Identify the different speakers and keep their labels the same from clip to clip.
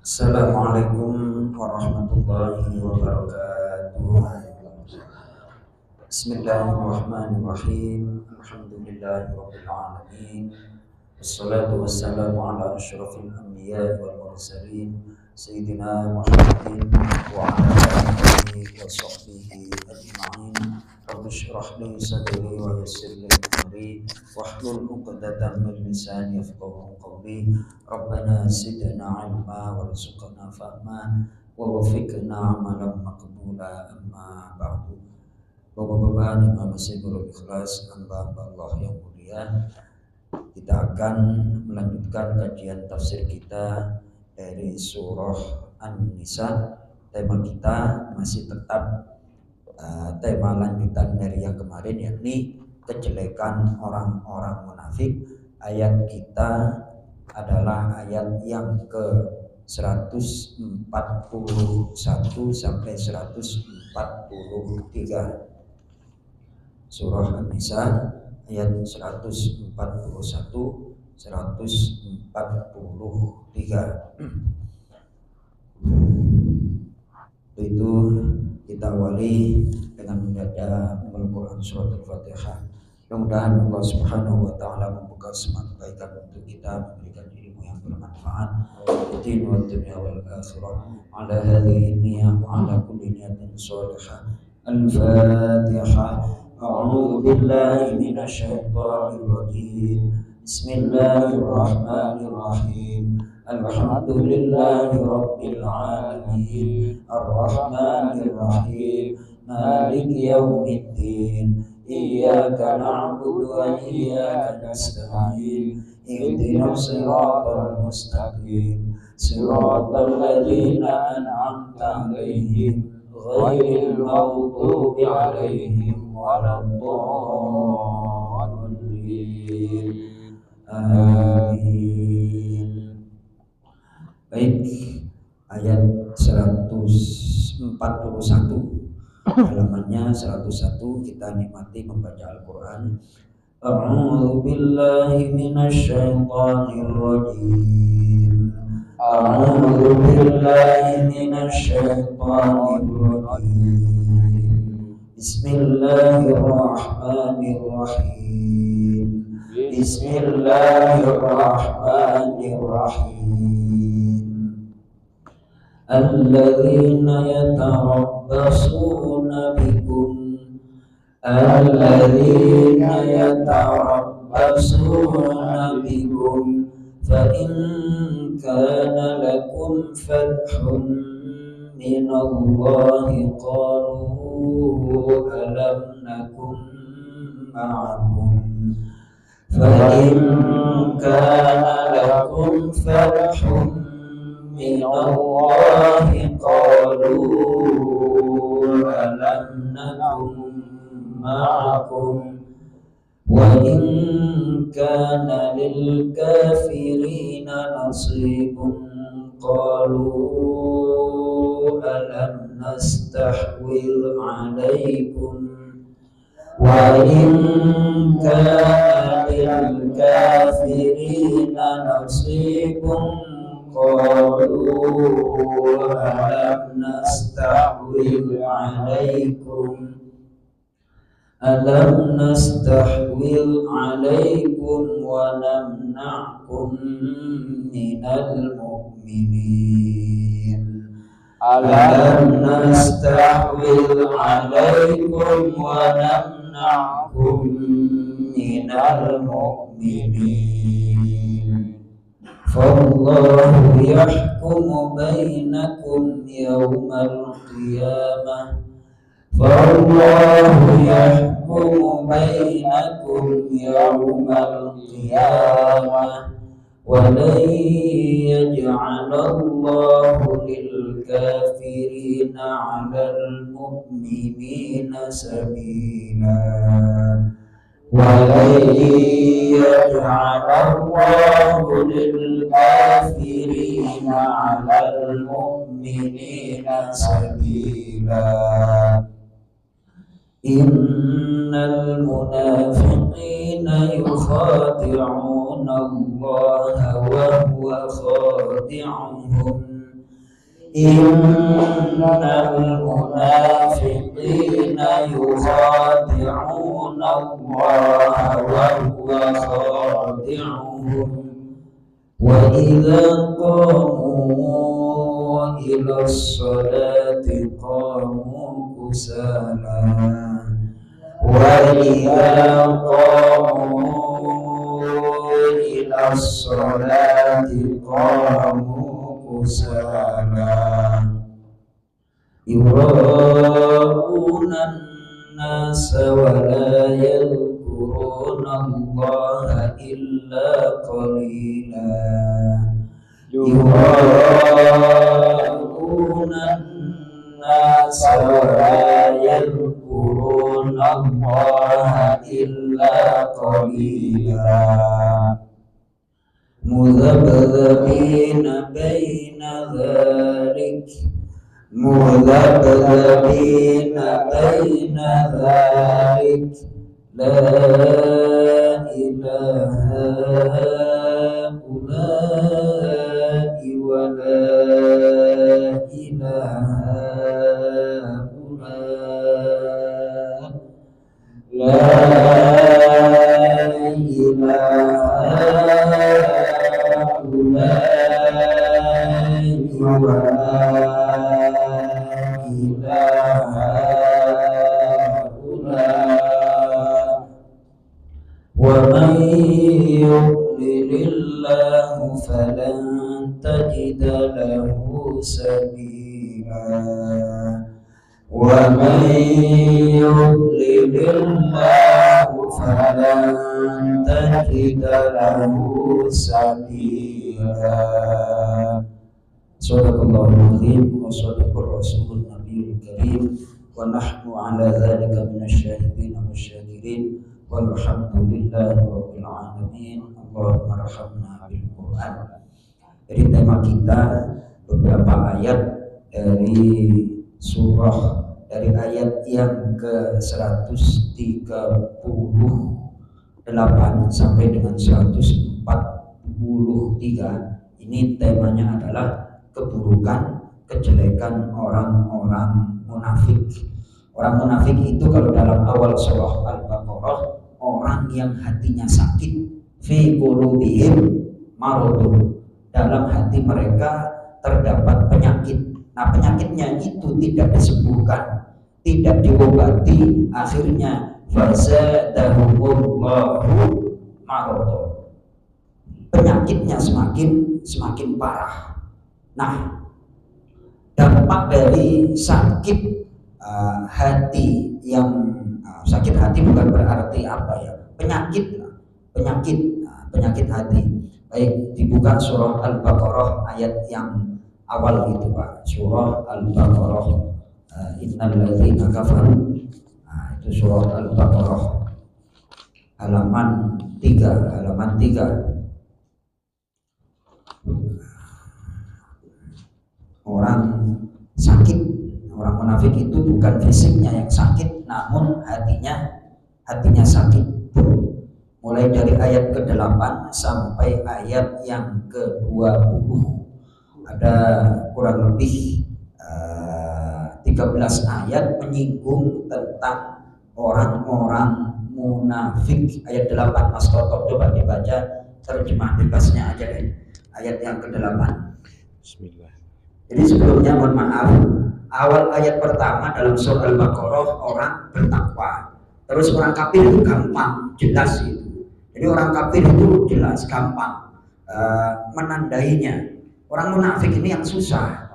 Speaker 1: Assalamualaikum warahmatullahi wabarakatuh. Bismillahirrahmanirrahim. Alhamdulillahirabbil alamin. Wassalatu wassalamu ala asyrafil anbiya'i wal mursalin sayyidina Muhammadin wa ala alihi wa sahbihi ajma'in. Rabbi shrah li sadri wa yassir li amri wahlul 'uqdatam min lisani yafqahu qawli. Rabbana zidna 'ilma warzuqna fahma wa waffiqna 'amalan maqbula, amma ba'du. Bapak-bapak yang masih berikhlas, hamba-hamba Allah yang mulia, kita akan melanjutkan kajian tafsir kita dari surah An-Nisa. Tema kita masih tetap tema lanjutan dari yang kemarin, yakni kejelekan orang-orang munafik. Ayat kita adalah ayat yang ke 141 sampai 143. Surah An-Nisa ayat 141 143. Itu kita awali dengan membaca Al-Quran surat Al-Fatihah. Mudah-mudahan Allah Subhanahu wa taala membuka semua kebaikan untuk kita, memberikan ilmu yang bermanfaat di dunia wal akhirah. Ala hadhihi niyyah wa ala kulli niyatin shalihah. Al-Fatihah. A'udzu billahi minasy syaithanir rajim. Bismillahirrahmanirrahim. Alhamdulillahi rabbil alamin. Ar-Rahmanir Rahim. Maliki yaumiddin. Iyyaka na'budu wa iyyaka nasta'in. Ihdinas siratal mustaqim. Siratal ladzina an'amta 'alaihim ghairil maghdubi 'alaihim waladdallin. Amin. Baik, ayat 141 halamannya 101, kita nikmati membaca Al-Quran. A'udzu billahi minasy syaithanir rajim. A'udzu billahi minasy syaithanir rajim. Bismillahirrahmanirrahim. Bismillahirrahmanirrahim. Alladzina yatarabbasuna bikum. Alladzina yatarabbasuna bikum. Fa in kana lakum fathun minallahi qalu alam nakum ma'akum. Fa in kana lakum fathun minallahi qalu alam nakum ma'akum. Wa in kana lil kafirina nasibun qalu alam nastahwil alaikum. Wa in kana lil kafirina nasibun qalu alam nastahwil alaikum. Alam nastahwil alaikum wa namna'kum minal mu'minin. Alam nastahwil alaikum wa namna'kum minal mu'minin. Fallahu yahkumu bainakum yawmal qiyamah. Fallahu yahkumu bainakum yawmal qiyamah. Wa lan yaj'alallahu lil kafirina 'alal mu'minina sabila. Wa lan yaj'alallahu lil kafirina 'alal mu'minina sabila. Innal munafiqina yukhadi'una Allah wa huwa khadi'uhum Innal munafiqina yukhadi'una Allah wa huwa khadi'uhum wa idza qamu ila sholati qamu kusala wa idza qamu ila sholati qamu kusala yura'una an-nasa wa la yadhkuruna Allah illa qalila yura'una an-nasa wa la yadhkuruna Allah illa qalila mudhabdhabina baina dhalik la ilaha ulai wa la ilaha ulai la ومن يضلل الله فلن تجد له سبيلا ومن يضلل الله فلن تجد له سبيلا Sadaqallahul azim wa sadaqar rasulun nabiyul karim wa nahnu ala dzalika minasyahidin wasyakirin walhamdulillahi rabbil alamin. Allahumma arhamna bil Qur'an. Jadi tema kita beberapa ayat dari ayat yang ke 138 sampai dengan 143. Ini temanya adalah keburukan, kejelekan orang-orang munafik. Orang munafik itu kalau dalam awal surah Al-Baqarah, orang yang hatinya sakit, fi qulubihim maradun, dalam hati mereka terdapat penyakit. Nah, penyakitnya itu tidak disembuhkan, tidak diobati, akhirnya fazadahumullahu maradun. Penyakitnya semakin parah. Nah, dampak dari sakit hati yang sakit hati bukan berarti apa ya, penyakit hati. Baik, dibuka surah Al-Baqarah ayat yang awal itu Pak, surah Al-Baqarah innal ladzina kafaru. Itu surah Al-Baqarah halaman 3. Orang sakit, orang munafik itu bukan fisiknya yang sakit, namun hatinya sakit. Mulai dari ayat ke-8 sampai ayat yang ke-20 ada kurang lebih 13 ayat menyinggung tentang orang-orang munafik. Ayat 8 Mas Toto coba dibaca terjemah bebasnya aja deh, ayat yang ke-8. Bismillah. Jadi sebelumnya mohon maaf, awal ayat pertama dalam surah Al-Baqarah orang bertakwa. Terus orang kafir itu gampang, jelas itu. Jadi orang kafir itu jelas, gampang menandainya. Orang munafik ini yang susah.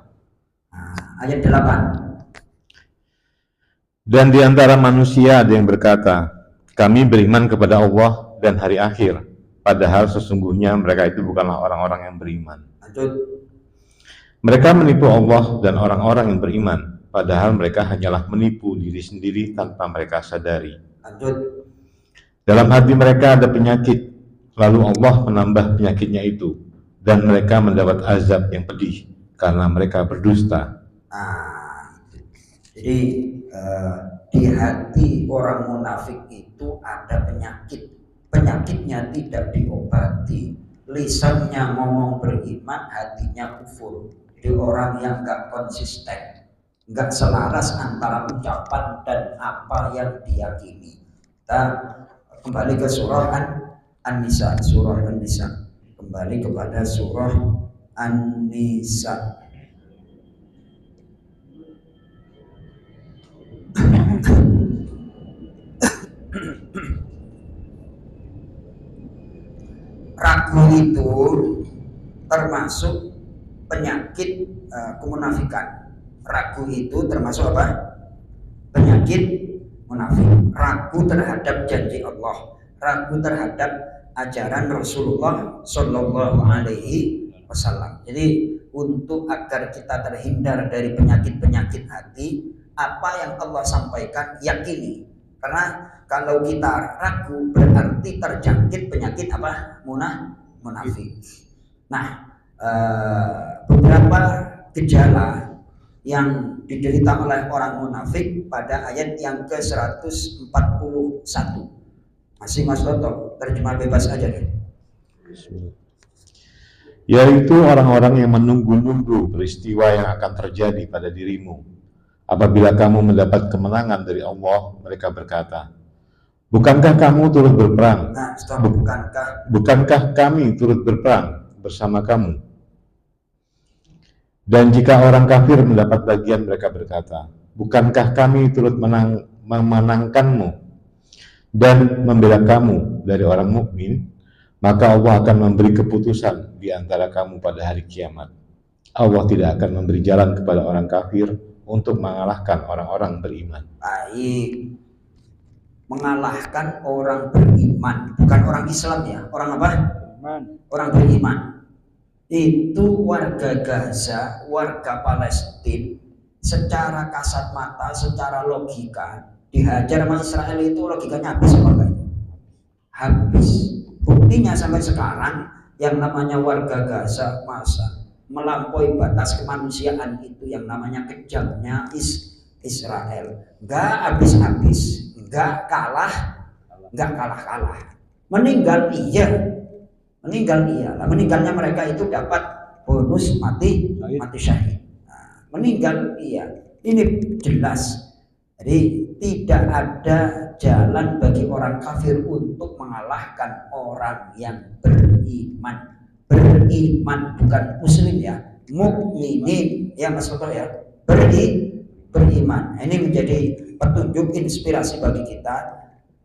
Speaker 1: Ayat 8.
Speaker 2: Dan di antara manusia ada yang berkata, kami beriman kepada Allah dan hari akhir, padahal sesungguhnya mereka itu bukanlah orang-orang yang beriman.
Speaker 1: Lanjut.
Speaker 2: Mereka menipu Allah dan orang-orang yang beriman, padahal mereka hanyalah menipu diri sendiri tanpa mereka sadari.
Speaker 1: Lanjut.
Speaker 2: Dalam hati mereka ada penyakit, lalu Allah menambah penyakitnya itu, dan mereka mendapat azab yang pedih karena mereka berdusta.
Speaker 1: Jadi di hati orang munafik itu ada penyakit. Penyakitnya tidak diobati, lisannya ngomong beriman, hatinya kufur. Jadi orang yang nggak konsisten, nggak selaras antara ucapan dan apa yang diyakini. Kita kembali ke surah An-Nisa, surah An-Nisa. Kembali kepada surah An-Nisa. Ragu itu termasuk penyakit kemunafikan. Ragu itu termasuk apa? Penyakit munafik. Ragu terhadap janji Allah, ragu terhadap ajaran Rasulullah Shallallahu Alaihi Wasallam. Jadi untuk agar kita terhindar dari penyakit-penyakit hati, apa yang Allah sampaikan yakini. Karena kalau kita ragu berarti terjangkit penyakit apa? Munafik. Nah, beberapa gejala yang diderita oleh orang munafik pada ayat yang ke-141. Masih Mas Toto, terjemah bebas aja deh.
Speaker 2: Yaitu orang-orang yang menunggu-nunggu peristiwa yang akan terjadi pada dirimu. Apabila kamu mendapat kemenangan dari Allah, mereka berkata, bukankah kamu turut berperang?
Speaker 1: Nah,
Speaker 2: bukankah kami turut berperang bersama kamu? Dan jika orang kafir mendapat bagian, mereka berkata, bukankah kami turut memenangkanmu dan membela kamu dari orang mukmin? Maka Allah akan memberi keputusan di antara kamu pada hari kiamat. Allah tidak akan memberi jalan kepada orang kafir untuk mengalahkan orang-orang beriman.
Speaker 1: Baik, mengalahkan orang beriman, bukan orang Islam ya, orang apa? Orang beriman. Itu warga Gaza, warga Palestina, secara kasat mata, secara logika dihajar sama Israel itu logikanya habis apa enggak? Habis. Buktinya sampai sekarang yang namanya warga Gaza masa melampaui batas kemanusiaan itu yang namanya kejamnya Israel. Enggak habis-habis, enggak kalah, meninggal iya. Nah, meninggalnya mereka itu dapat bonus mati syahid. Nah, meninggal iya. Ini jelas. Jadi tidak ada jalan bagi orang kafir untuk mengalahkan orang yang beriman. Beriman bukan muslim ya, mukminin ya Mas Toto ya. Beriman. Ini menjadi petunjuk inspirasi bagi kita.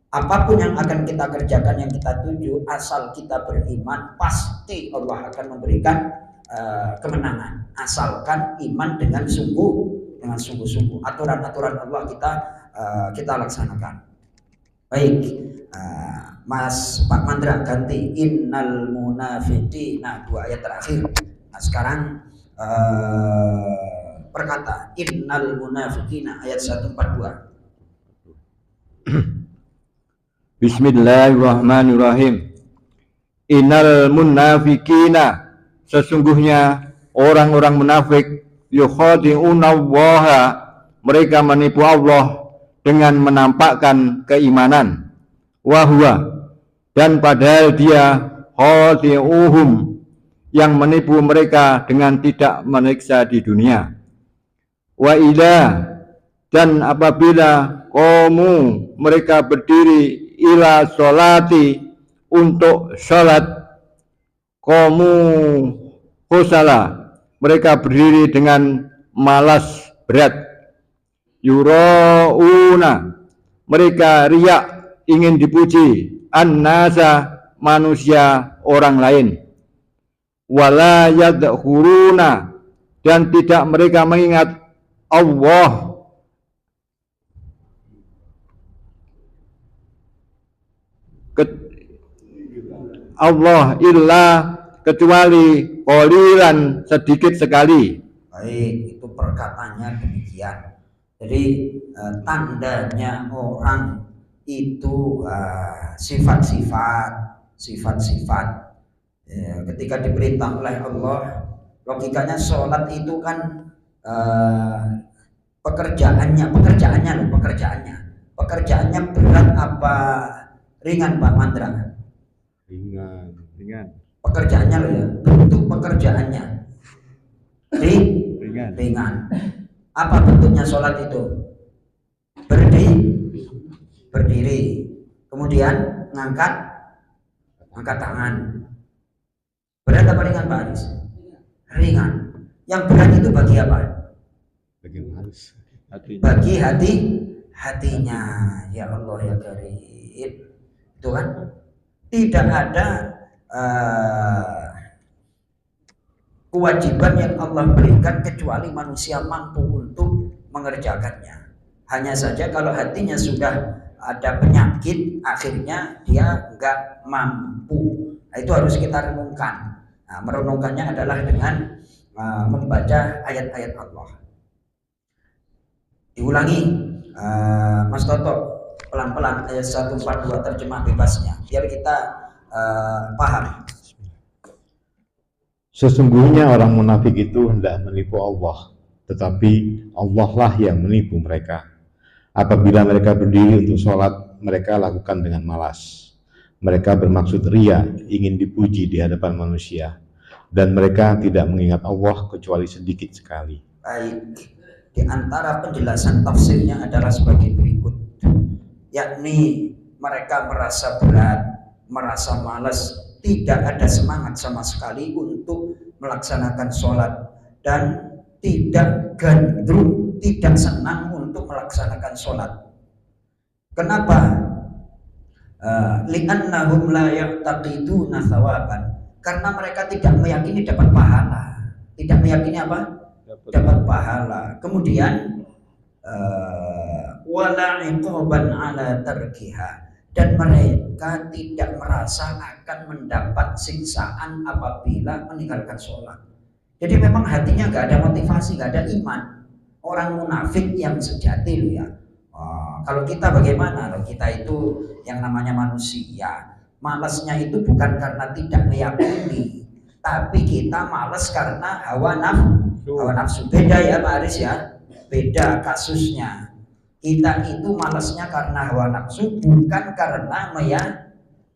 Speaker 1: Apapun yang akan kita kerjakan, yang kita tuju, asal kita beriman, pasti Allah akan memberikan kemenangan. Asalkan iman dengan sungguh-sungguh. Aturan-aturan Allah kita laksanakan. Baik, Mas Pak Mandra ganti innal munafiqina, 2 ayat terakhir. Nah sekarang perkata innal munafiqina ayat 142.
Speaker 3: Bismillahirrahmanirrahim. Innal munafiqina, sesungguhnya orang-orang munafik, yukhadi'unallaha, mereka menipu Allah dengan menampakkan keimanan, wahwa, dan padahal dia khadi'uhum, yang menipu mereka dengan tidak menyiksa di dunia. Wa ila, dan apabila qamu, mereka berdiri ila sholati, untuk sholat, qamu khusala, mereka berdiri dengan malas berat. Yurauna, mereka riak, ingin dipuji, an-nasa, manusia orang lain. Wala yadhkuruna, dan tidak mereka mengingat Allah illa, kecuali qalilan, sedikit sekali.
Speaker 1: Baik, itu perkataannya demikian. Jadi tandanya orang itu sifat-sifat. Ketika diperintah oleh Allah, logikanya sholat itu kan pekerjaannya berat apa ringan Pak Mandra?
Speaker 2: Ringan.
Speaker 1: pekerjaannya loh ya, bentuk pekerjaannya ringan. Apa bentuknya sholat itu? Berdiri, kemudian ngangkat tangan. Berat apa ringan Pak Aris? Ringan. Yang berat itu bagi apa? Bagi hatinya. Ya Allah ya Karim. Itu kan tidak ada kewajiban yang Allah berikan kecuali manusia mampu untuk mengerjakannya. Hanya saja kalau hatinya sudah ada penyakit, akhirnya dia enggak mampu. Nah, itu harus kita renungkan. Nah, merenungkannya adalah dengan membaca ayat-ayat Allah. Diulangi, Mas Toto, pelan-pelan ayat 142 terjemah bebasnya, biar kita paham.
Speaker 2: Sesungguhnya orang munafik itu hendak menipu Allah, tetapi Allah lah yang menipu mereka. Apabila mereka berdiri untuk sholat, mereka lakukan dengan malas. Mereka bermaksud ria, ingin dipuji di hadapan manusia, dan mereka tidak mengingat Allah kecuali sedikit sekali.
Speaker 1: Baik, di antara penjelasan tafsirnya adalah sebagai berikut, yakni mereka merasa berat, merasa malas, tidak ada semangat sama sekali untuk melaksanakan sholat, dan tidak gandrung, tidak senang untuk melaksanakan sholat. Kenapa? Li'annahum la ya'taqiduna thawaban, karena mereka tidak meyakini dapat pahala. Tidak meyakini apa? Dapat pahala. Kemudian wala iqaban ala tarkiha, dan mereka tidak merasa akan mendapat siksaan apabila meninggalkan sholat. Jadi memang hatinya nggak ada motivasi, nggak ada iman. Orang munafik yang sejati loh ya. Kalau kita bagaimana? Kalau kita itu yang namanya manusia, malasnya itu bukan karena tidak meyakini, tapi kita malas karena hawa nafsu. Beda ya Pak Aris ya, beda kasusnya. Kita itu malasnya karena hawa nafsu, bukan karena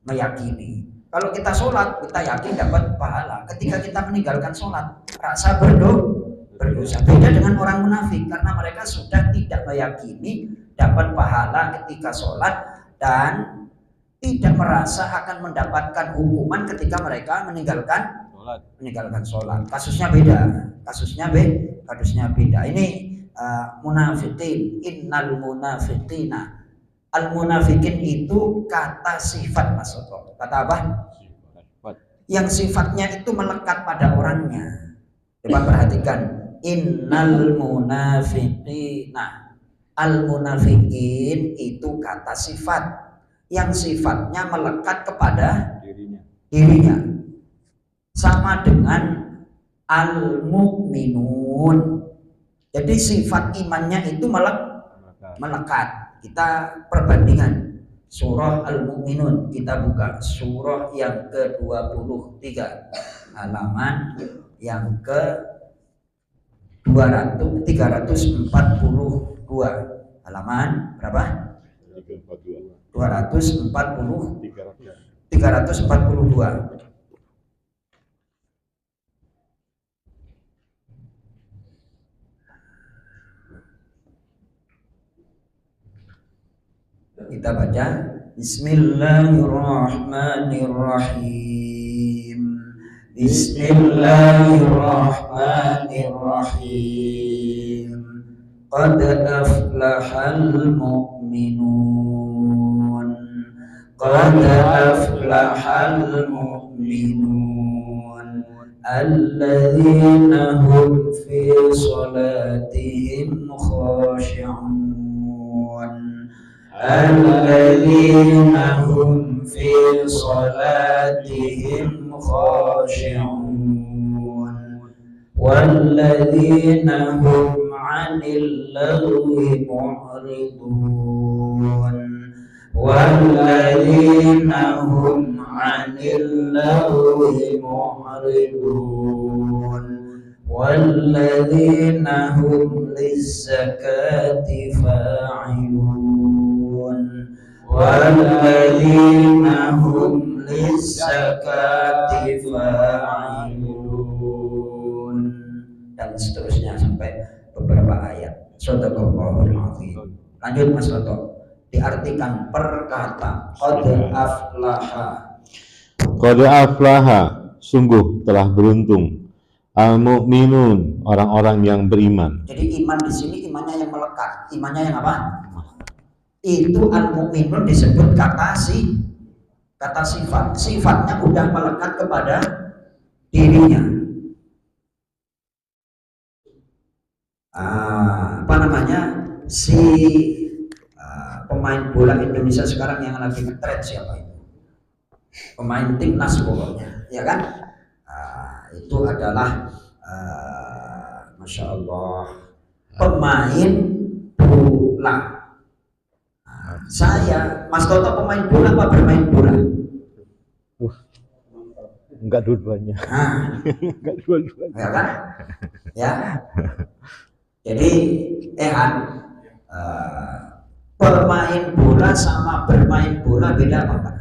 Speaker 1: meyakini. Kalau kita sholat, kita yakin dapat pahala. Ketika kita meninggalkan sholat, rasa berdosa. Beda dengan orang munafik, karena mereka sudah tidak meyakini dapat pahala ketika sholat, dan tidak merasa akan mendapatkan hukuman ketika mereka meninggalkan sholat. Kasusnya beda. Ini munafiqin, innal munafiqina. Al-munafikin itu kata sifat, Mas Soto. Kata apa? Yang sifatnya itu melekat pada orangnya. Coba perhatikan, innal munafiqina. Al-munafikin itu kata sifat yang sifatnya melekat kepada dirinya. Sama dengan al-mu'minun. Jadi sifat imannya itu melekat. Kita perbandingan surah Al-Mu'minun, kita buka surah yang ke-23, halaman yang ke-342, halaman berapa? 342. Kita baca Bismillahirrahmanirrahim. Bismillahirrahmanirrahim. Qad aflahal mu'minun. Qad aflahal mu'minun. Alladzina hum fi salatihim khashi'un. Alladzina hum fi salatihim khashi'un. Walladzina hum 'anil lagwi mu'ridun. Walladzina hum 'anil lagwi mu'ridun. Walladzina hum lizzakati fa'ilun. Walladzina hum lizzakati fa'ilun, dan seterusnya sampai beberapa ayat. Shadaqallahul azim. Lanjut Mas Roto, diartikan perkata qad aflaha.
Speaker 2: Qad aflaha, sungguh telah beruntung, al-mu'minun, orang-orang yang beriman.
Speaker 1: Jadi iman di sini imannya yang melekat, imannya yang apa? Itu al-mu'minun disebut kata sifat. Sifatnya udah melekat kepada dirinya. Apa namanya? Si pemain bola Indonesia sekarang yang lagi ngetren siapa itu? Pemain timnas pokoknya, ya kan? Itu adalah Masya Allah, pemain bola. Saya, Mas Toto, pemain bola apa bermain bola?
Speaker 2: Enggak dua-duanya. Enggak dua-duanya.
Speaker 1: Ya kan? Ya. Jadi pemain bola sama bermain bola beda apa enggak?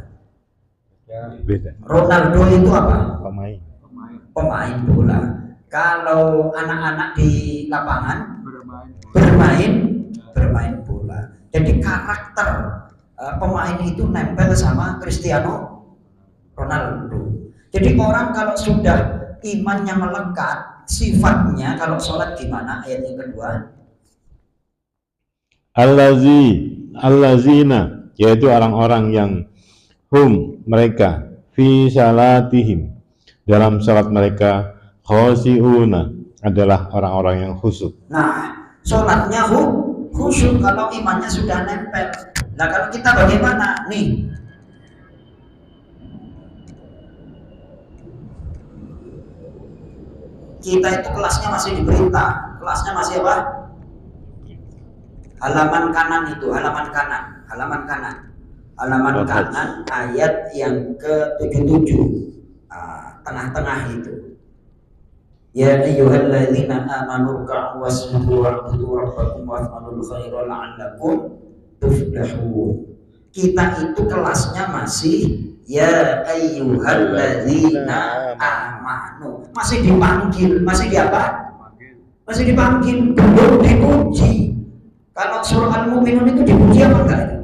Speaker 2: Beda.
Speaker 1: Ronaldo itu apa?
Speaker 2: Pemain.
Speaker 1: Pemain bola. Kalau anak-anak di lapangan bermain bola. Jadi karakter pemain itu nempel sama Cristiano Ronaldo. Jadi orang kalau sudah imannya melekat, sifatnya kalau sholat gimana? Ayat yang kedua.
Speaker 2: Allazina, yaitu orang-orang yang mereka fi salatihim, dalam salat mereka, khosiuna, adalah orang-orang yang khusyuk.
Speaker 1: Nah, sholatnya khusyuk kalau imannya sudah nempel. Nah, kalau kita bagaimana? Nih, kita itu kelasnya masih diperintah. Kelasnya masih apa? Halaman kanan itu, halaman kanan ayat yang ke-77, tengah-tengah itu. Ya ayyuhalladzina amanu ruk'u wasjudu wa'budu rabbakum waf'alul khaira la'allakum tuflihun. Kita itu kelasnya masih ya ayyuhalladzina amanu. Masih dipanggil, masih di apa? Masih dipanggil, belum dipuji. Kalau surah Al-Mu'minun itu dipuji apa enggak?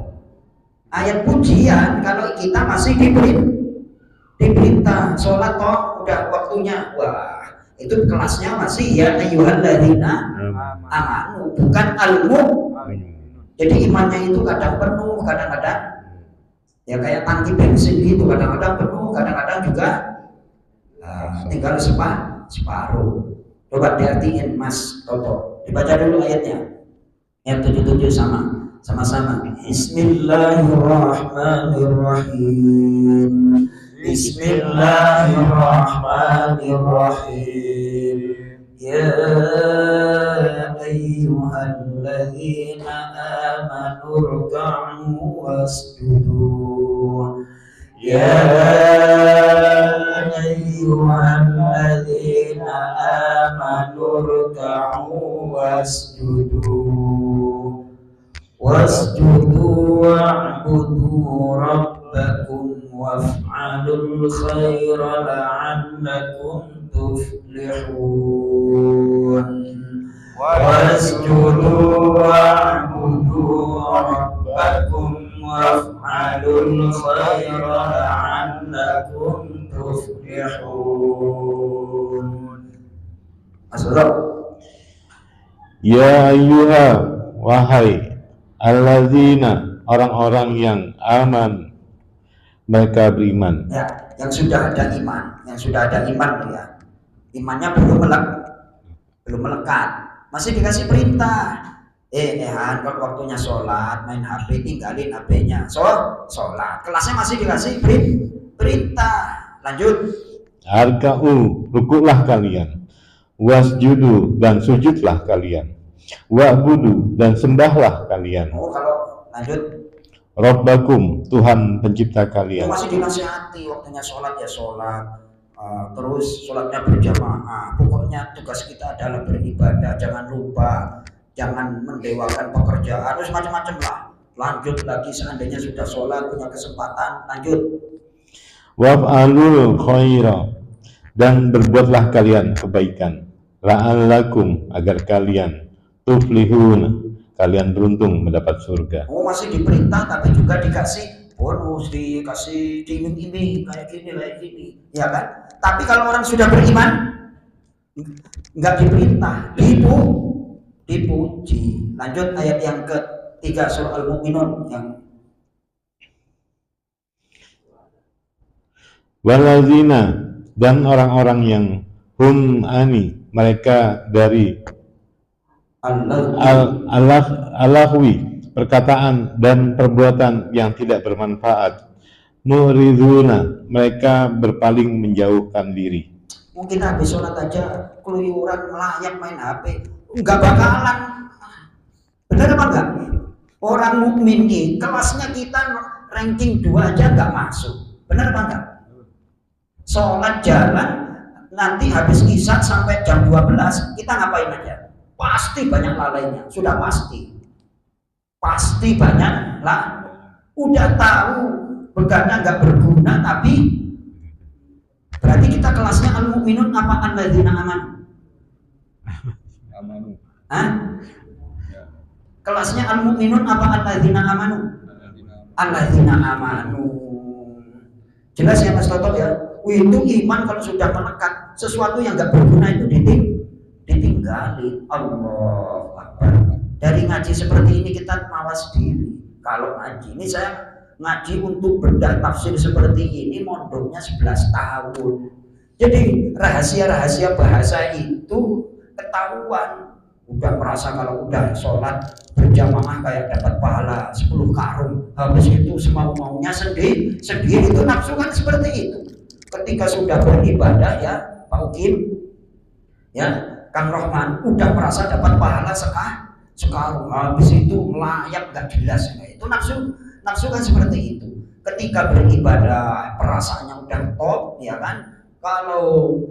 Speaker 1: Ayat pujian. Kalau kita masih diperintah sholat toh udah waktunya. Wah, itu kelasnya masih ya ayyuhalladzina amanu, bukan al-mu'minun. Jadi imannya itu kadang penuh, kadang-kadang ya kayak tangki bensin gitu, kadang-kadang penuh, kadang-kadang juga tinggal separuh. Coba diartiin Mas Toto, dibaca dulu ayatnya. Ayat 77 sama-sama. Bismillahirrahmanirrahim. Bismillahirrahmanirrahim. Ya ayyuhalladzina amanu ruk'u wasjudu. Ya ayyuhalladzina amanu ruk'u wasjudu wa'budu rabbakum waf'alul khaira la'allakum tuflihun. Wasjudu wa'budu rabbakum waf'alul khaira la'allakum tuflihun. Masuk.
Speaker 2: Ya ayyuha, wahai alladzina, orang-orang yang aman, mereka beriman.
Speaker 1: Ya, yang sudah ada iman ya. Imannya belum melekat. Masih dikasih perintah. Kalau waktunya sholat, main HP, tinggalin HP-nya. Sholat. Kelasnya masih dikasih perintah. Lanjut.
Speaker 2: Arka'u, rukuklah kalian. Wasjudu, dan sujudlah kalian. Wa'budu, dan sembahlah kalian.
Speaker 1: Kalau lanjut.
Speaker 2: Rabbakum, Tuhan pencipta
Speaker 1: Itu
Speaker 2: kalian.
Speaker 1: masih dinasihati, waktunya sholat ya sholat. Terus sholatnya berjamaah. Pokoknya tugas kita adalah beribadah. Jangan lupa, jangan mendewakan pekerjaan. Terus macam-macam lah. Lanjut lagi, seandainya sudah sholat, punya kesempatan, lanjut.
Speaker 2: Waf'alul khaira, dan berbuatlah kalian kebaikan, la'allakum, agar kalian tuflihun, kalian beruntung mendapat surga.
Speaker 1: Oh, masih diperintah tapi juga dikasih bonus, dikasih diiming-iming kayak gini, ya kan? Tapi kalau orang sudah beriman nggak diperintah, dipuji. Lanjut ayat yang ketiga surah Al-Mu'minun yang
Speaker 2: Walazina, dan orang-orang yang hum ani, mereka dari Allahwi, perkataan dan perbuatan yang tidak bermanfaat, muriduna, mereka berpaling menjauhkan diri.
Speaker 1: Mungkin habis sholat aja keluyuran melayap main HP, nggak bakalan. Benar apa enggak? Orang mukmin nih kelasnya kita ranking 2 aja nggak masuk. Benar apa enggak? Sholat jalan nanti habis isya sampai jam 12 kita ngapain aja? Pasti banyak lalainya, sudah pasti banyak lah. Udah tahu begadang nggak berguna, tapi berarti kita kelasnya al-mu'minun apa alladzina amanu? Hah? Kelasnya al-mu'minun apa alladzina amanu? Alladzina amanu. Jelas ya Mas Toto ya? Itu iman kalau sudah melekat, sesuatu yang nggak berguna itu ditinggalin. Allah Akbar. Dari ngaji seperti ini kita mawas diri. Kalau ngaji ini, saya ngaji untuk bedah tafsir seperti ini mondoknya 11 tahun. Jadi rahasia-rahasia bahasa itu ketahuan. Udah merasa kalau udah sholat berjamaah kayak dapat pahala 10 karung. Habis itu semau-maunya sendiri itu nafsu kan seperti itu. Ketika sudah beribadah ya Pak Ukim, ya Kang Rohman, udah merasa dapat pahala sekarang, habis itu melayap gak jelas, itu nafsu kan seperti itu. Ketika beribadah perasaannya udah top, ya kan. Kalau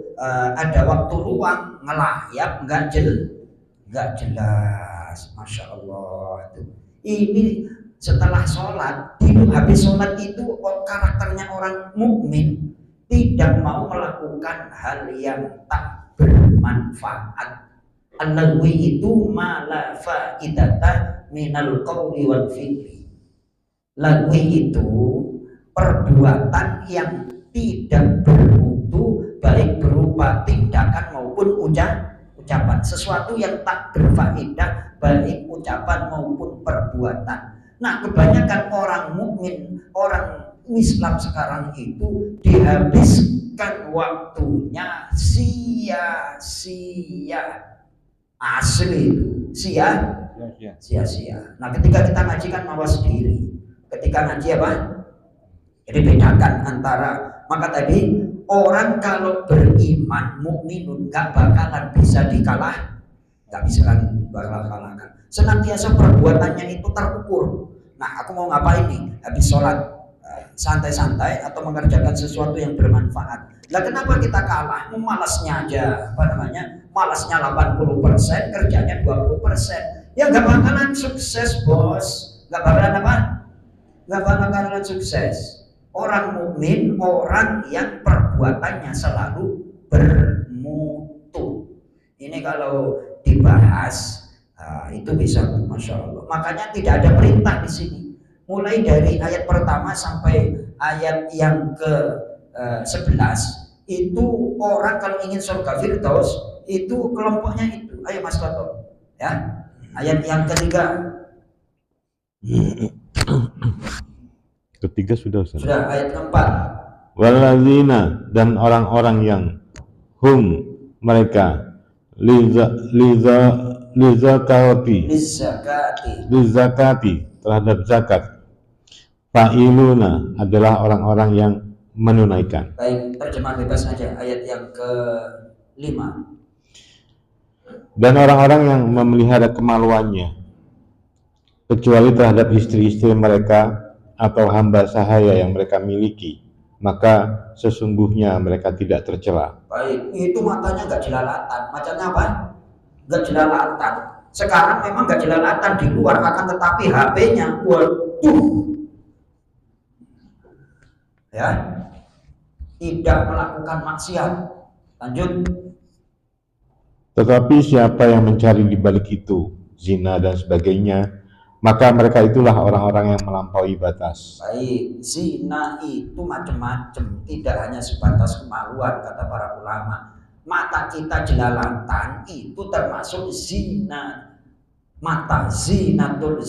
Speaker 1: ada waktu luang ngelayap gak jelas, masya Allah. Ini setelah sholat, habis sholat itu karakternya orang mukmin tidak mau melakukan hal yang tak bermanfaat. Al-lagwi itu ma la faidata minal qawli wal fi'li. Lagwi itu perbuatan yang tidak bermutu, baik berupa tindakan maupun ucapan. Sesuatu yang tak berfaedah, baik ucapan maupun perbuatan. Nah, kebanyakan orang mukmin, orang Islam sekarang itu dihabiskan waktunya sia-sia, asli itu sia-sia. Nah, ketika kita ngaji kan mawas diri. Ketika ngaji apa? Jadi bedakan antara, maka tadi orang kalau beriman mukminun nggak bakalan bisa kalahkan. Senantiasa perbuatannya itu terukur. Nah, aku mau ngapain nih? Habis sholat santai-santai atau mengerjakan sesuatu yang bermanfaat. Lah kenapa kita kalah? Malasnya aja, malasnya 80%, kerjanya 20%. Ya nggak bakalan sukses, bos. Nggak bakalan apa? Nggak bakalan sukses. Orang mukmin, orang yang perbuatannya selalu bermutu. Ini kalau dibahas, itu bisa, masya Allah. Makanya tidak ada perintah di sini. Mulai dari ayat pertama sampai ayat yang ke-11 itu orang kalau ingin surga Firdaus itu kelompoknya itu. Ayo Mas Toto, ya. Ayat yang
Speaker 2: ketiga sudah Ustaz.
Speaker 1: Sudah, ayat keempat.
Speaker 2: Waladzina, dan orang-orang yang hum, mereka lizakati, terhadap zakat. Fa'iluna, adalah orang-orang yang menunaikan.
Speaker 1: Baik, terjemah bebas saja ayat yang ke-5.
Speaker 2: Dan orang-orang yang memelihara kemaluannya, kecuali terhadap istri-istri mereka atau hamba sahaya yang mereka miliki, maka sesungguhnya mereka tidak tercela.
Speaker 1: Baik, itu matanya nggak jelalatan. Macamnya apa? Nggak jelalatan. Sekarang memang nggak jelalatan di luar, akan tetapi HP-nya, waduh, ya, tidak melakukan maksiat. Lanjut.
Speaker 2: Tetapi siapa yang mencari di balik itu, zina dan sebagainya, maka mereka itulah orang-orang yang melampaui batas.
Speaker 1: Baik, zina itu macam-macam, tidak hanya sebatas kemaluan kata para ulama. Mata kita jelalatan itu termasuk zina mata, zinatul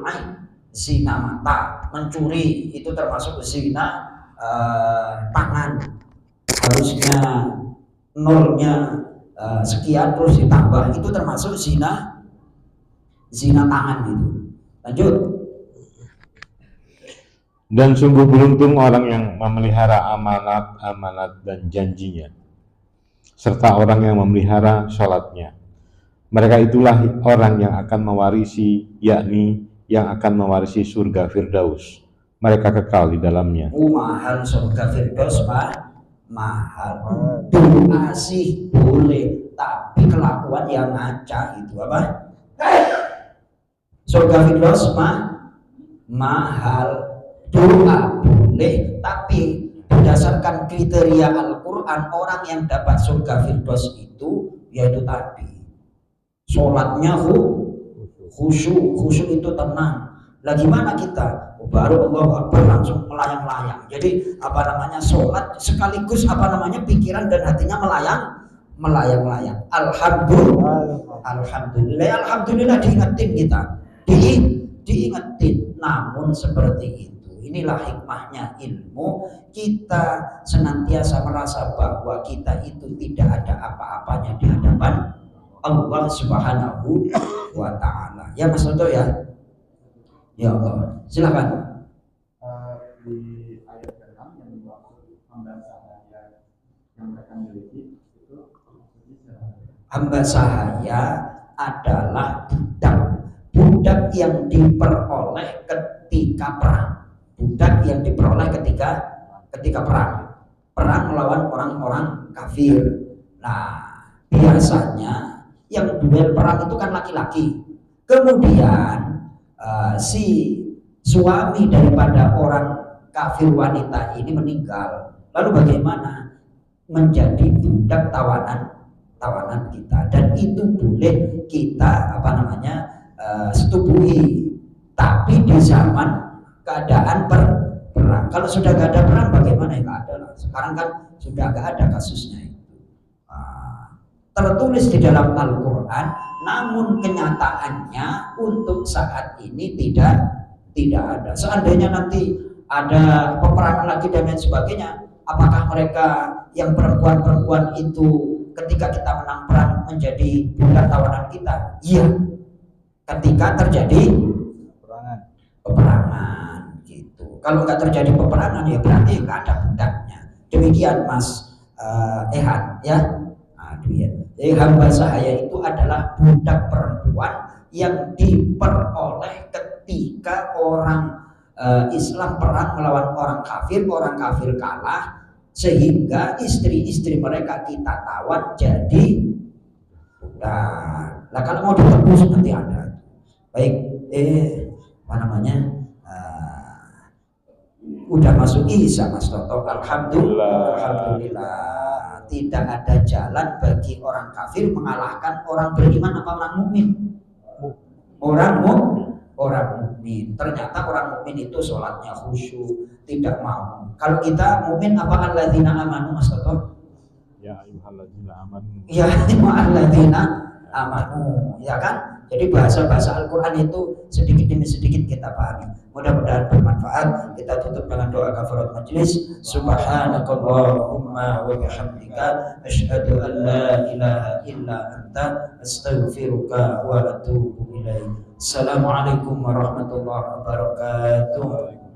Speaker 1: ain, zina mata. Mencuri itu termasuk zina tangan, harusnya nolnya sekian terus ditambah, itu termasuk zina tangan itu. Lanjut.
Speaker 2: Dan sungguh beruntung orang yang memelihara amanat dan janjinya, serta orang yang memelihara sholatnya. Mereka itulah orang yang akan mewarisi, yakni yang akan mewarisi surga Firdaus. Mereka kekal di dalamnya.
Speaker 1: Mahal surga Firdaus, mahal. Doa sih boleh, tapi kelakuan yang ngaca itu apa? Surga Firdaus mahal. Doa boleh, tapi berdasarkan kriteria Al-Quran, orang yang dapat surga Firdaus itu yaitu tadi sholatnya khusyuk itu tenang. Lah gimana kita? Baru Allahu Akbar langsung melayang-layang. Jadi sholat sekaligus pikiran dan hatinya melayang-layang. Alhamdulillah diingetin kita, diingetin. Namun seperti itu, inilah hikmahnya ilmu. Kita senantiasa merasa bahwa kita itu tidak ada apa-apanya di hadapan Allah Subhanahu wa Ta'ala. Ya Mas Toto ya. Ya Allah, silakan.
Speaker 4: Di ayat ke-6 yang dimaksud hamba sahaya yang mereka miliki itu
Speaker 1: hamba sahaya adalah budak yang diperoleh ketika perang. Budak yang diperoleh ketika perang melawan orang-orang kafir. Nah, biasanya yang duel perang itu kan laki-laki. Kemudian si suami daripada orang kafir wanita ini meninggal. Lalu bagaimana? Menjadi budak tawanan kita, dan itu boleh kita setubuhi. Tapi di zaman keadaan perang. Kalau sudah gak ada perang bagaimana? Ya gak ada lah. Sekarang kan sudah gak ada kasusnya itu. Tertulis di dalam Al-Quran, namun kenyataannya untuk saat ini tidak ada. Seandainya nanti ada peperangan lagi dan lain sebagainya, apakah mereka yang perempuan itu ketika kita menang perang menjadi budak tawanan kita? Iya, ketika terjadi peperangan gitu. Kalau nggak terjadi peperangan ya berarti nggak ada budaknya. Demikian Mas Ehan ya. Jadi hamba sahaya itu adalah budak perempuan yang diperoleh ketika orang Islam perang melawan orang kafir kalah, sehingga istri-istri mereka kita tawan jadi budak. Nah, kalau mau ditebus nanti ada. Baik, udah masuk Isa Mas Toto. Alhamdulillah. Tidak ada jalan bagi orang kafir mengalahkan orang beriman apa orang mukmin. Orang mukmin. Ternyata orang mukmin itu sholatnya khusyuk, tidak mau. Kalau kita mukmin apa alladzina amanu Mas Toto?
Speaker 2: Ya ayyuhalladzina amanu.
Speaker 1: Ya ayyuhalladzina amanu. Ya kan? Jadi bahasa-bahasa Al-Quran itu sedikit demi sedikit kita pahami. Mudah-mudahan bermanfaat. Kita tutup dengan doa kafarat majelis. Subhanakallahumma wa bihamdika asyhadu an la ilaha illa anta astaghfiruka wa atubu ilaik. Assalamualaikum warahmatullahi wabarakatuh.